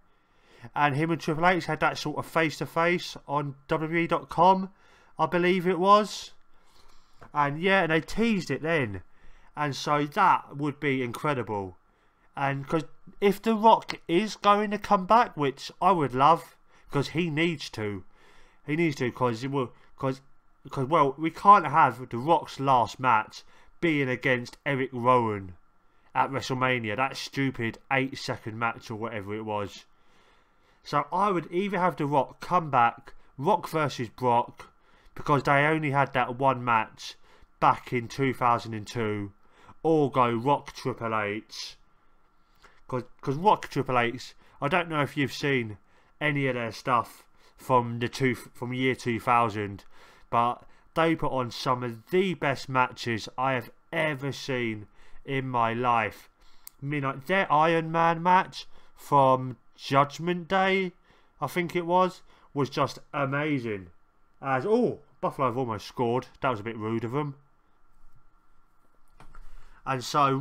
and him and Triple H had that sort of face-to-face on WWE.com, I believe it was. And yeah, and they teased it then. And so that would be incredible. And because if The Rock is going to come back, which I would love, because he needs to. He needs to, because well, we can't have The Rock's last match being against Eric Rowan at WrestleMania. That stupid 8-second match or whatever it was. So I would either have The Rock come back, Rock versus Brock, because they only had that one match back in 2002, or go Rock Triple H. Because Rock Triple H, I don't know if you've seen any of their stuff from year 2000, but they put on some of the best matches I have ever seen in my life. I mean, like their Iron Man match from Judgment Day, I think it was just amazing. Buffalo have almost scored. That was a bit rude of them. And so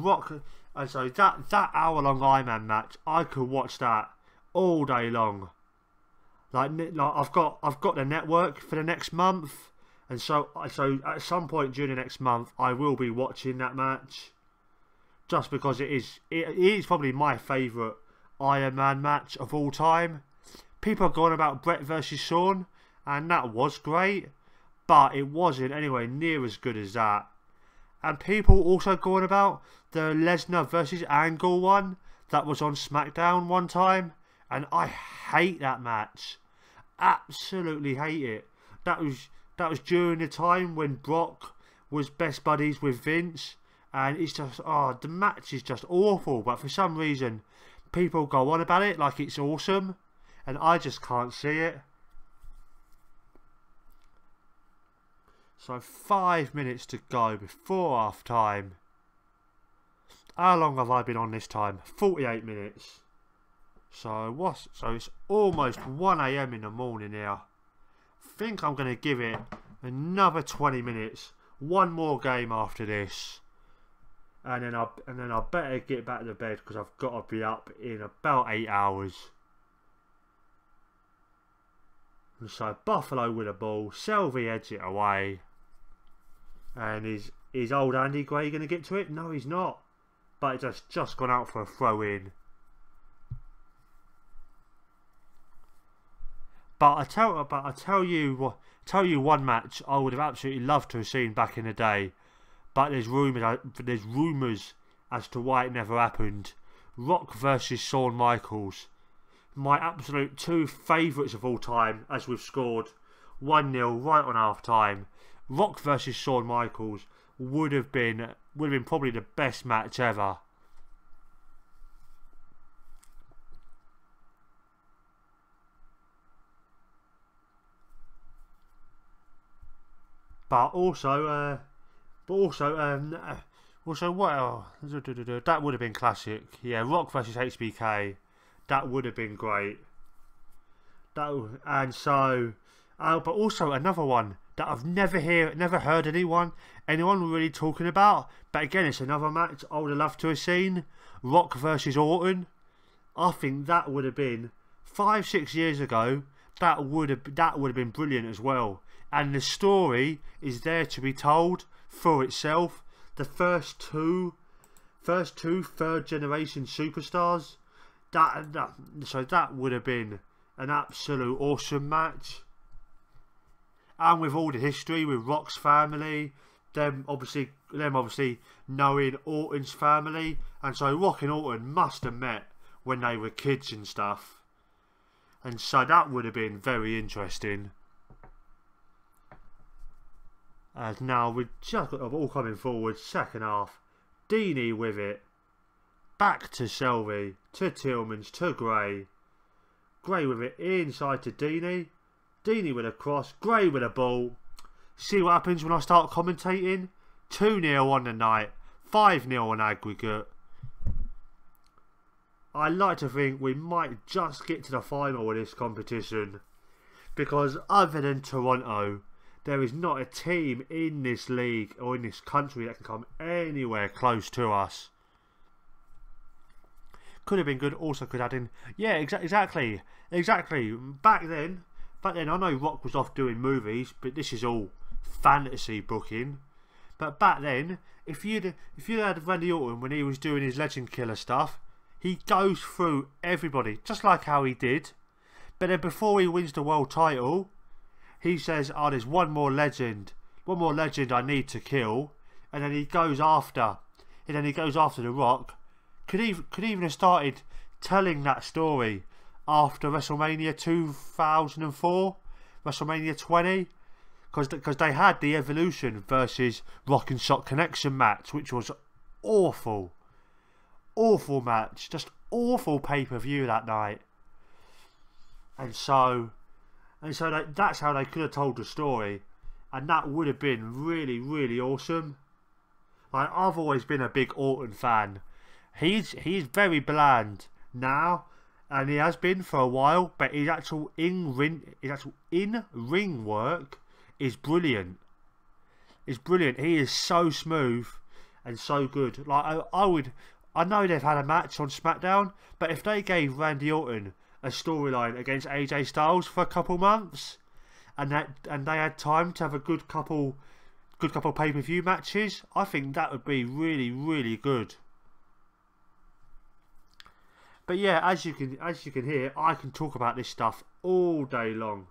that hour-long Iron Man match, I could watch that all day long. Like I've got the network for the next month, and so at some point during the next month, I will be watching that match, just because it is probably my favourite Iron Man match of all time. People are going about Brett versus Shawn, and that was great, but it wasn't anywhere near as good as that. And people also going about the Lesnar versus Angle one that was on SmackDown one time, and I hate that match. Absolutely hate it. That was during the time when Brock was best buddies with Vince, and it's just the match is just awful. But for some reason, people go on about it like it's awesome, and I just can't see it. So 5 minutes to go before half time. How long have I been on this time? 48 minutes. So it's almost 1 AM in the morning here. I think I'm going to give it another 20 minutes. One more game after this. And then I better get back to bed, because I've got to be up in about 8 hours. And so Buffalo with a ball. Selvey heads it away. And is old Andy Gray going to get to it? No, he's not. But it's just gone out for a throw in. But I tell you one match I would have absolutely loved to have seen back in the day. But there's rumours as to why it never happened. Rock versus Shawn Michaels. My absolute two favourites of all time, as we've scored 1-0 right on half time. Rock versus Shawn Michaels would have been probably the best match ever. But also But also what else? That would have been classic. Yeah, Rock versus HBK. That would have been great. But also another one that I've never heard anyone really talking about. But again, it's another match I would have loved to have seen. Rock versus Orton. I think that would have been 5-6 years ago. That would have been brilliant as well. And the story is there to be told for itself. The first two third generation superstars. So that would have been an absolute awesome match. And with all the history with Rock's family, them obviously knowing Orton's family, and so Rock and Orton must have met when they were kids and stuff. And so that would have been very interesting. As now we've just got all coming forward, second half. Deanie with it. Back to Selvey, to Tillmans, to Gray. Gray with it inside to Deanie. Deanie with a cross, Gray with a ball. See what happens when I start commentating? 2-0 on the night, 5-0 on aggregate. I like to think we might just get to the final of this competition, because other than Toronto, there is not a team in this league or in this country that can come anywhere close to us. Could have been good, also could add in. Yeah, exactly. Back then I know Rock was off doing movies, but this is all fantasy booking. But back then, if you'd had Randy Orton when he was doing his Legend Killer stuff, he goes through everybody, just like how he did. But then before he wins the world title, he says, "Oh, there's one more legend I need to kill," and then he goes after The Rock. Could even have started telling that story after WrestleMania 2004, WrestleMania 20, because they had the Evolution versus Rock and Shock Connection match, which was awful match, just awful pay-per-view that night. And so that's how they could have told the story, and that would have been really, really awesome. Like, I've always been a big Orton fan. He's very bland now, and he has been for a while, but his actual in-ring work is brilliant. It's brilliant. He is so smooth and so good. Like, I know they've had a match on SmackDown, but if they gave Randy Orton a storyline against AJ Styles for a couple months, and they had time to have a good couple pay-per-view matches, I think that would be really, really good. But yeah, as you can hear, I can talk about this stuff all day long.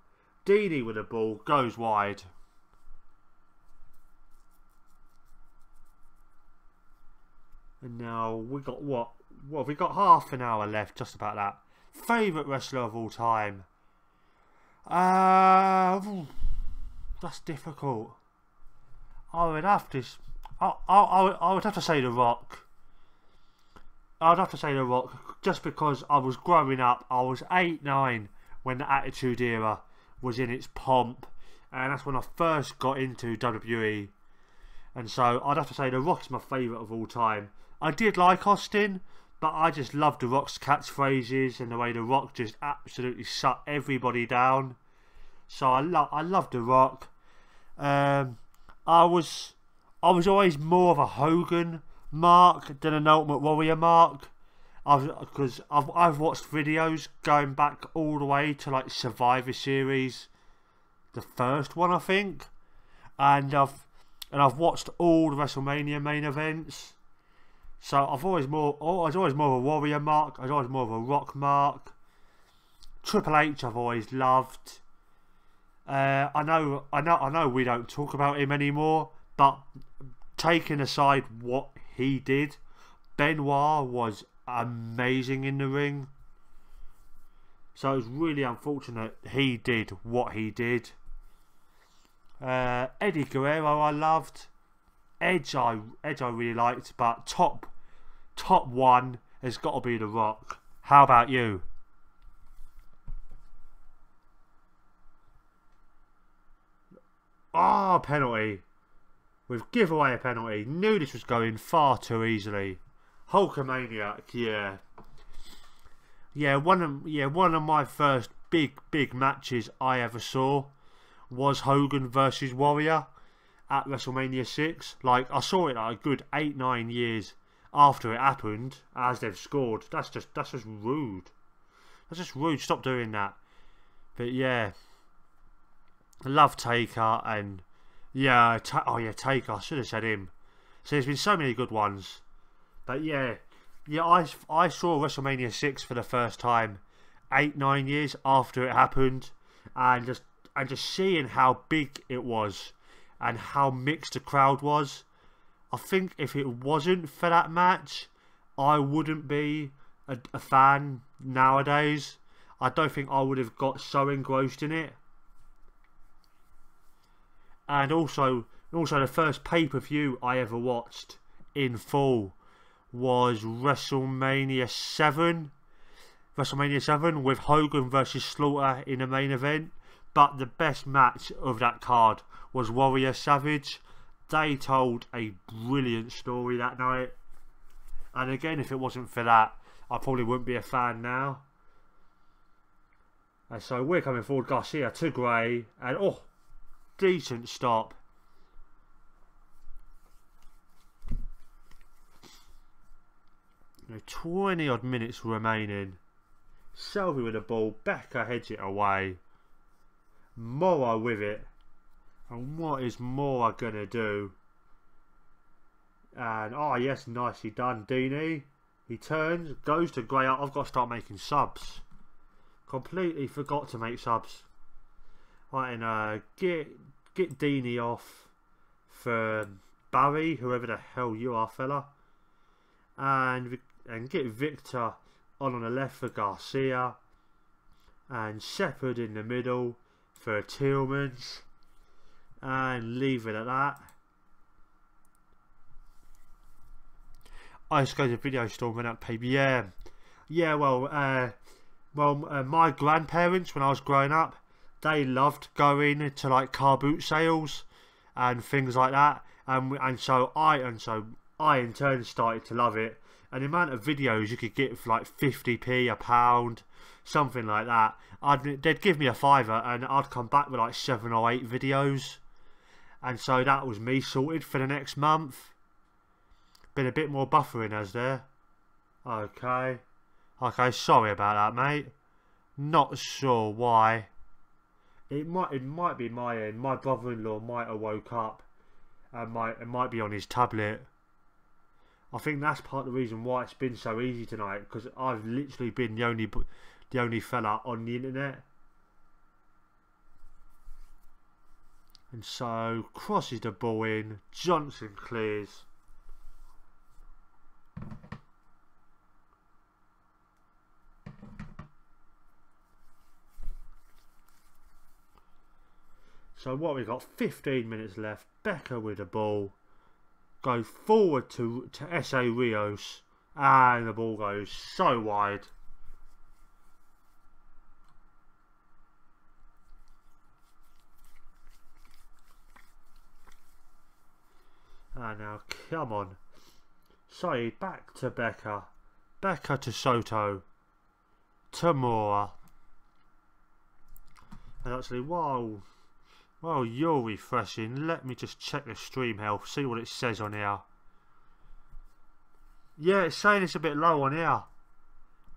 Deanie with the ball goes wide. And now we got what? Well, we got half an hour left, just about that. Favourite wrestler of all time? That's difficult. I would have to say The Rock. I'd have to say The Rock, just because I was growing up. I was 8, 9 when the Attitude Era was in its pomp, and that's when I first got into WWE. And so I'd have to say The Rock's my favourite of all time. I did like Austin, but I just loved The Rock's catchphrases and the way The Rock just absolutely shut everybody down. So I loved The Rock. I was always more of a Hogan mark than an Ultimate Warrior mark. Because I've watched videos going back all the way to like Survivor Series, the first one I think, and I've watched all the WrestleMania main events. So I was always more of a Warrior mark. I was always more of a Rock mark. Triple H I've always loved. I know we don't talk about him anymore, but taking aside what he did, Benoit was amazing in the ring. So it was really unfortunate he did what he did. Eddie Guerrero I loved. Edge I really liked, but top one has got to be The Rock. How about you? Oh, penalty. with give away a penalty. Knew this was going far too easily. Hulkamaniac, yeah. Yeah, one of my first big matches I ever saw was Hogan versus Warrior at WrestleMania 6. Like, I saw it like a good 8-9 years after it happened, as they've scored. That's just rude. That's just rude. Stop doing that. But yeah, I love Taker, and yeah, Taker. I should have said him. So there's been so many good ones. But yeah, I saw WrestleMania 6 for the first time 8-9 years after it happened, and just seeing how big it was and how mixed the crowd was. I think if it wasn't for that match, I wouldn't be a fan nowadays. I don't think I would have got so engrossed in it. And also the first pay-per-view I ever watched in full was WrestleMania 7. WrestleMania 7 with Hogan versus Slaughter in the main event. But the best match of that card was Warrior Savage. They told a brilliant story that night. And again, if it wasn't for that, I probably wouldn't be a fan now. And so we're coming forward, Garcia to Gray. And oh, decent stop. You know, 20 odd minutes remaining. Selvey with the ball. Becca heads it away. Mora with it. And what is Mora gonna do? And oh yes, nicely done, Deanie. He turns, goes to Gray. I've got to start making subs. Completely forgot to make subs. Right, and get Deanie off for Barry, whoever the hell you are, fella. And get Victor on the left for Garcia. And Shepherd in the middle for Tillmans. And leave it at that. I just go to the video store and rent out paper. Yeah. Well, my grandparents, when I was growing up, they loved going to like car boot sales and things like that. And so I in turn started to love it. And the amount of videos you could get for like 50p, a pound, something like that. They'd give me a fiver, and I'd come back with like 7 or 8 videos. And so that was me sorted for the next month. Been a bit more buffering, has there? Okay, sorry about that, mate. Not sure why. It might be my end. My brother-in-law might have woke up and it might be on his tablet. I think that's part of the reason why it's been so easy tonight, because I've literally been the only fella on the internet. And so crosses the ball in. Johnson clears. So what we got? 15 minutes left. Becca with the ball. Go forward to S.A. Rios. And the ball goes so wide. And now, come on. Saeed back to Becca. Becca to Soto. To Mora. And actually, while you're refreshing, let me just check the stream health, see what it says on here. Yeah, it's saying it's a bit low on here.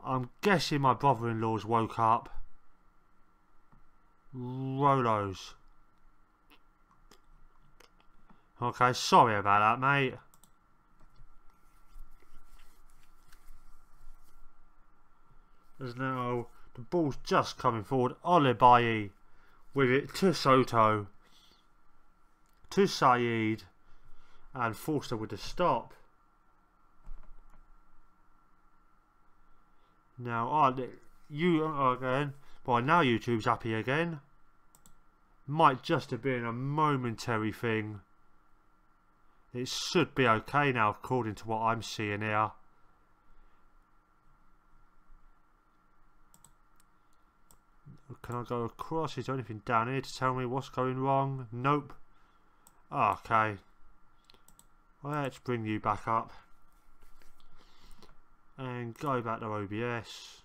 I'm guessing my brother-in-law's woke up. Rolos. Okay, sorry about that, mate. There's now the ball's just coming forward. Olibayi with it to Soto, to Saeed, and Forster with the stop. Now, you again. Well, now YouTube's happy again. Might just have been a momentary thing. It should be okay now, according to what I'm seeing here. Can I go across? Is there anything down here to tell me what's going wrong? Nope. Okay. Let's bring you back up and go back to OBS,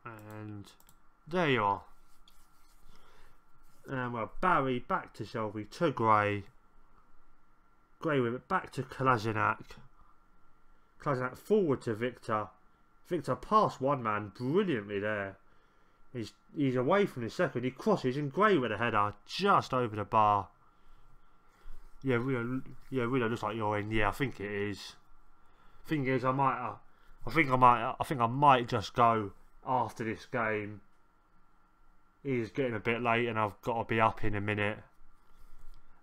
and there you are. And well, Barry back to Shelby to Gray, Gray with it back to Kolasinac, Kolasinac forward to Victor, Victor past one man brilliantly there. He's away from his second, he crosses and Gray with a header just over the bar. Yeah, really looks like you're in. Yeah, I think it is. Thing is, I think I might just go after this game. It is getting a bit late, and I've got to be up in a minute.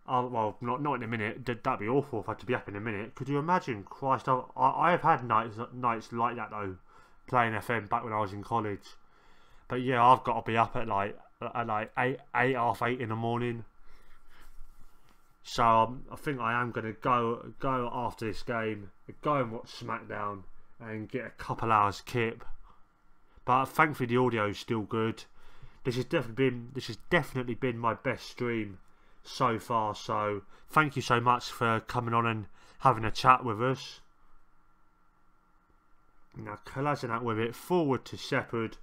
Well, not in a minute. That'd be awful if I had to be up in a minute. Could you imagine? Christ, I have had nights like that though, playing FM back when I was in college. But yeah, I've got to be up at like 8:30 in the morning. So I think I am going to go after this game, go and watch SmackDown and get a couple hours kip. But thankfully the audio is still good. This has definitely been my best stream so far. So thank you so much for coming on and having a chat with us. Now Kolasinac with it forward to Shepherd,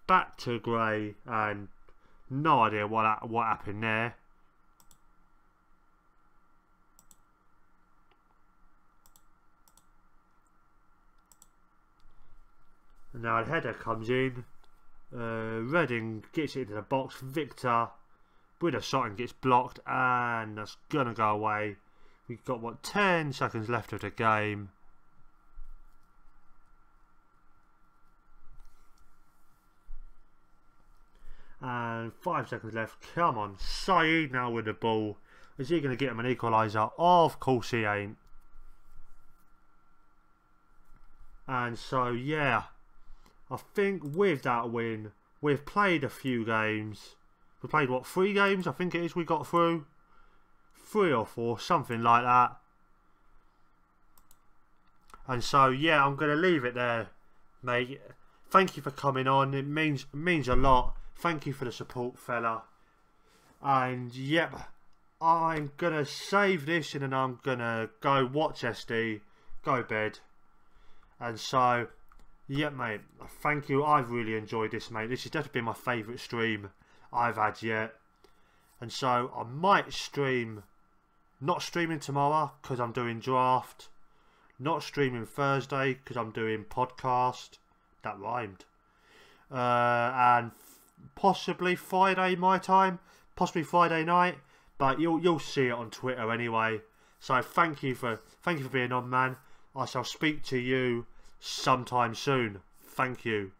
back to Gray, and no idea what happened there. Now a header comes in, Redding gets it into the box, Victor with a shot and gets blocked, and that's gonna go away. We've got what, 10 seconds left of the game. And 5 seconds left. Come on, Saeed now with the ball. Is he going to get him an equaliser? Of course he ain't. And so yeah, I think with that win, we've played a few games. We played what, 3 games I think it is we got through? 3 or 4, something like that. And so yeah, I'm going to leave it there, mate. Thank you for coming on. It means a lot. Thank you for the support, fella. And yep, I'm going to save this and then I'm going to go watch SD, go bed. And so yeah, mate, thank you. I've really enjoyed this, mate. This has definitely been my favourite stream I've had yet. And so I might stream, not streaming tomorrow because I'm doing draft, not streaming Thursday because I'm doing podcast. That rhymed. And possibly Friday my time, possibly Friday night, but you'll see it on Twitter anyway. So thank you for being on, man. I shall speak to you sometime soon. Thank you.